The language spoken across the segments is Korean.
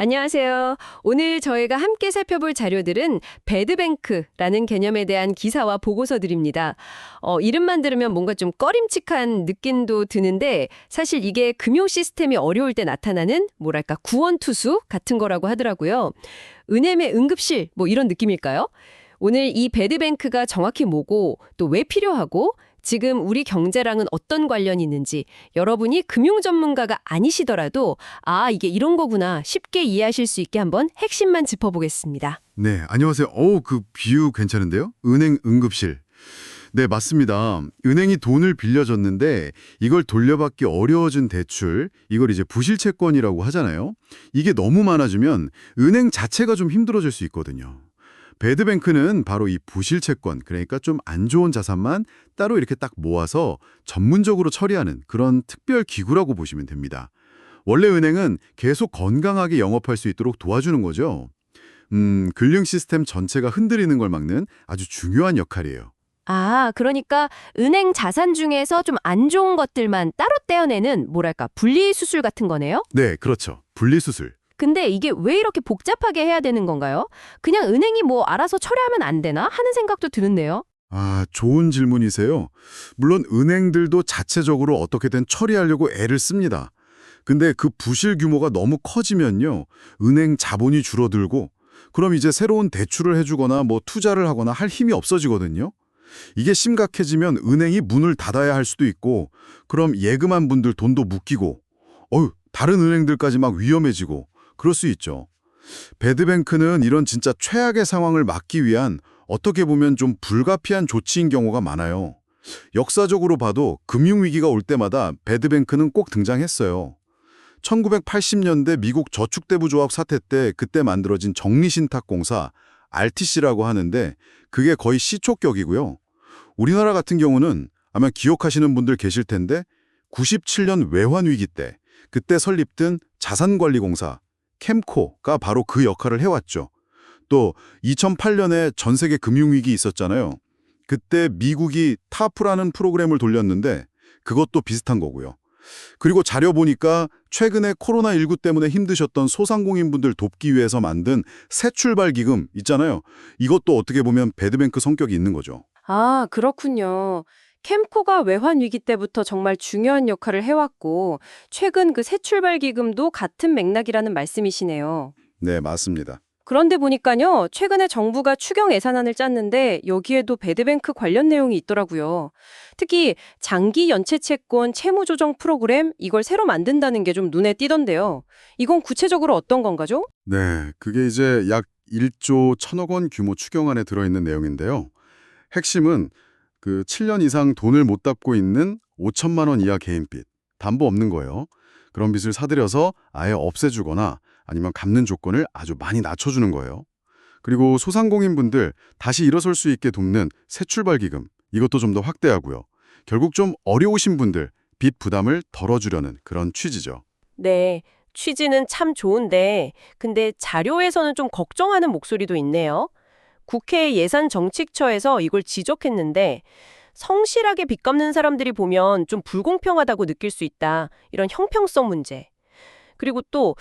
안녕하세요. 오늘 저희가 함께 살펴볼 자료들은 배드뱅크라는 개념에 대한 기사와 보고서들입니다. 이름만 들으면 뭔가 좀 꺼림칙한 느낌도 드는데 사실 이게 금융 시스템이 어려울 때 나타나는 뭐랄까 구원투수 같은 거라고 하더라고요. 은행의 응급실 뭐 이런 느낌일까요? 오늘 이 배드뱅크가 정확히 뭐고 또 왜 필요하고 지금 우리 경제랑은 어떤 관련이 있는지 여러분이 금융 전문가가 아니시더라도 이게 이런 거구나 쉽게 이해하실 수 있게 한번 핵심만 짚어보겠습니다. 네, 안녕하세요. 그 비유 괜찮은데요? 은행 응급실. 네, 맞습니다. 은행이 돈을 빌려줬는데 이걸 돌려받기 어려워진 대출, 이걸 이제 부실채권이라고 하잖아요. 이게 너무 많아지면 은행 자체가 좀 힘들어질 수 있거든요. 배드뱅크는 바로 이 부실채권, 그러니까 좀 안 좋은 자산만 따로 이렇게 딱 모아서 전문적으로 처리하는 그런 특별 기구라고 보시면 됩니다. 원래 은행은 계속 건강하게 영업할 수 있도록 도와주는 거죠. 금융 시스템 전체가 흔들리는 걸 막는 아주 중요한 역할이에요. 그러니까 은행 자산 중에서 좀 안 좋은 것들만 따로 떼어내는 뭐랄까 분리수술 같은 거네요? 네, 그렇죠. 분리수술. 근데 이게 왜 이렇게 복잡하게 해야 되는 건가요? 그냥 은행이 뭐 알아서 처리하면 안 되나 하는 생각도 드는데요. 좋은 질문이세요. 물론 은행들도 자체적으로 어떻게든 처리하려고 애를 씁니다. 근데 그 부실 규모가 너무 커지면요. 은행 자본이 줄어들고 그럼 이제 새로운 대출을 해주거나 뭐 투자를 하거나 할 힘이 없어지거든요. 이게 심각해지면 은행이 문을 닫아야 할 수도 있고 그럼 예금한 분들 돈도 묶이고 다른 은행들까지 막 위험해지고 그럴 수 있죠. 배드뱅크는 이런 진짜 최악의 상황을 막기 위한 어떻게 보면 좀 불가피한 조치인 경우가 많아요. 역사적으로 봐도 금융위기가 올 때마다 배드뱅크는 꼭 등장했어요. 1980년대 미국 저축대부조합 사태 때 그때 만들어진 정리신탁공사 RTC라고 하는데 그게 거의 시초격이고요. 우리나라 같은 경우는 아마 기억하시는 분들 계실 텐데 97년 외환위기 때 그때 설립된 자산관리공사 캠코가 바로 그 역할을 해왔죠. 또 2008년에 전 세계 금융위기 있었잖아요. 그때 미국이 타프라는 프로그램을 돌렸는데 그것도 비슷한 거고요. 그리고 자료 보니까 최근에 코로나19 때문에 힘드셨던 소상공인분들 돕기 위해서 만든 새출발 기금 있잖아요. 이것도 어떻게 보면 배드뱅크 성격이 있는 거죠. 그렇군요. 캠코가 외환 위기 때부터 정말 중요한 역할을 해왔고 최근 그 새출발 기금도 같은 맥락이라는 말씀이시네요. 네, 맞습니다. 그런데 보니까요, 최근에 정부가 추경 예산안을 짰는데 여기에도 배드뱅크 관련 내용이 있더라고요. 특히 장기 연체 채권 채무 조정 프로그램 이걸 새로 만든다는 게 좀 눈에 띄던데요. 이건 구체적으로 어떤 건가죠? 네, 그게 이제 약 1조 1천억 원 규모 추경안에 들어있는 내용인데요. 핵심은 그 7년 이상 돈을 못 갚고 있는 5천만 원 이하 개인빚, 담보 없는 거예요. 그런 빚을 사들여서 아예 없애주거나 아니면 갚는 조건을 아주 많이 낮춰주는 거예요. 그리고 소상공인분들 다시 일어설 수 있게 돕는 새출발기금, 이것도 좀 더 확대하고요. 결국 좀 어려우신 분들 빚 부담을 덜어주려는 그런 취지죠. 네, 취지는 참 좋은데, 근데 자료에서는 좀 걱정하는 목소리도 있네요. 국회 예산정책처에서 이걸 지적했는데, 성실하게 빚 갚는 사람들이 보면 좀 불공평하다고 느낄 수 있다. 이런 형평성 문제. 그리고 또,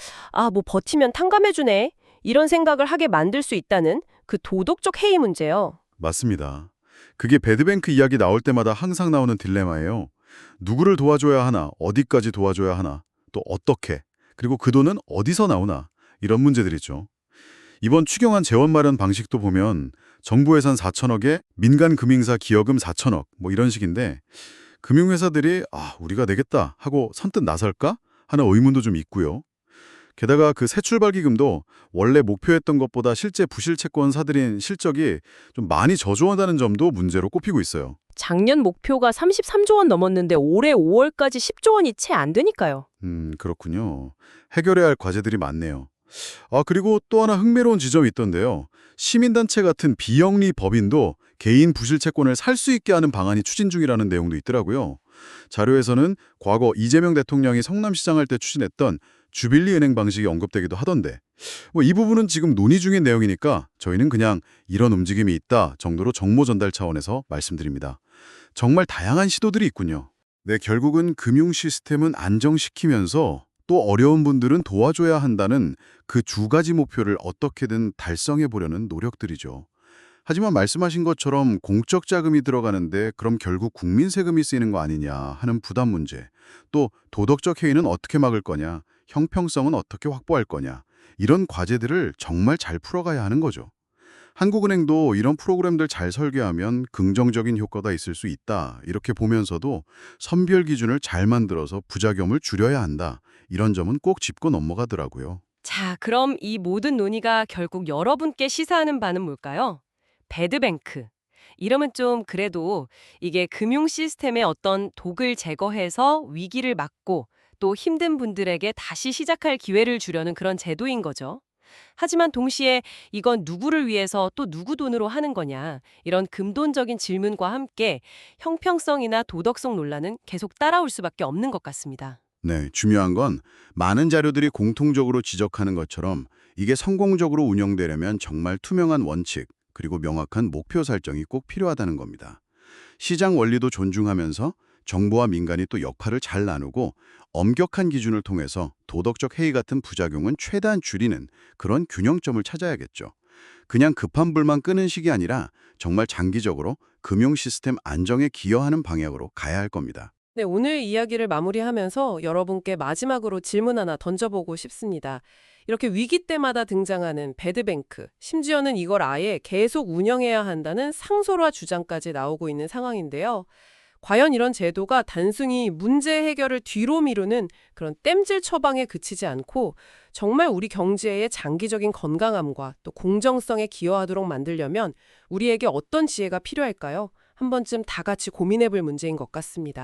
뭐 버티면 탕감해주네. 이런 생각을 하게 만들 수 있다는 그 도덕적 해이 문제요. 맞습니다. 그게 배드뱅크 이야기 나올 때마다 항상 나오는 딜레마예요. 누구를 도와줘야 하나, 어디까지 도와줘야 하나, 또 어떻게, 그리고 그 돈은 어디서 나오나, 이런 문제들이죠. 이번 추경안 재원 마련 방식도 보면 정부 예산 4천억에 민간 금융사 기여금 4천억 뭐 이런 식인데 금융회사들이 우리가 내겠다 하고 선뜻 나설까 하는 의문도 좀 있고요. 게다가 그 새출발기금도 원래 목표했던 것보다 실제 부실채권 사들인 실적이 좀 많이 저조하다는 점도 문제로 꼽히고 있어요. 작년 목표가 33조 원 넘었는데 올해 5월까지 10조 원이 채 안 되니까요. 그렇군요. 해결해야 할 과제들이 많네요. 그리고 또 하나 흥미로운 지점이 있던데요. 시민단체 같은 비영리 법인도 개인 부실채권을 살 수 있게 하는 방안이 추진 중이라는 내용도 있더라고요. 자료에서는 과거 이재명 대통령이 성남시장 할 때 추진했던 주빌리 은행 방식이 언급되기도 하던데 이 부분은 지금 논의 중인 내용이니까 저희는 그냥 이런 움직임이 있다 정도로 정보 전달 차원에서 말씀드립니다. 정말 다양한 시도들이 있군요. 네, 결국은 금융 시스템은 안정시키면서 또 어려운 분들은 도와줘야 한다는 그 두 가지 목표를 어떻게든 달성해 보려는 노력들이죠. 하지만 말씀하신 것처럼 공적 자금이 들어가는데 그럼 결국 국민 세금이 쓰이는 거 아니냐 하는 부담 문제, 또 도덕적 해이는 어떻게 막을 거냐, 형평성은 어떻게 확보할 거냐, 이런 과제들을 정말 잘 풀어가야 하는 거죠. 한국은행도 이런 프로그램들 잘 설계하면 긍정적인 효과가 있을 수 있다, 이렇게 보면서도 선별 기준을 잘 만들어서 부작용을 줄여야 한다, 이런 점은 꼭 짚고 넘어가더라고요. 자, 그럼 이 모든 논의가 결국 여러분께 시사하는 바는 뭘까요? 배드뱅크. 이러면 좀 그래도 이게 금융 시스템의 어떤 독을 제거해서 위기를 막고 또 힘든 분들에게 다시 시작할 기회를 주려는 그런 제도인 거죠. 하지만 동시에 이건 누구를 위해서 또 누구 돈으로 하는 거냐, 이런 금돈적인 질문과 함께 형평성이나 도덕성 논란은 계속 따라올 수밖에 없는 것 같습니다. 네, 중요한 건 많은 자료들이 공통적으로 지적하는 것처럼 이게 성공적으로 운영되려면 정말 투명한 원칙, 그리고 명확한 목표 설정이 꼭 필요하다는 겁니다. 시장 원리도 존중하면서 정부와 민간이 또 역할을 잘 나누고 엄격한 기준을 통해서 도덕적 해이 같은 부작용은 최대한 줄이는 그런 균형점을 찾아야겠죠. 그냥 급한 불만 끄는 식이 아니라 정말 장기적으로 금융 시스템 안정에 기여하는 방향으로 가야 할 겁니다. 네, 오늘 이야기를 마무리하면서 여러분께 마지막으로 질문 하나 던져보고 싶습니다. 이렇게 위기 때마다 등장하는 배드뱅크, 심지어는 이걸 아예 계속 운영해야 한다는 상설화 주장까지 나오고 있는 상황인데요. 과연 이런 제도가 단순히 문제 해결을 뒤로 미루는 그런 땜질 처방에 그치지 않고 정말 우리 경제의 장기적인 건강함과 또 공정성에 기여하도록 만들려면 우리에게 어떤 지혜가 필요할까요? 한 번쯤 다 같이 고민해볼 문제인 것 같습니다.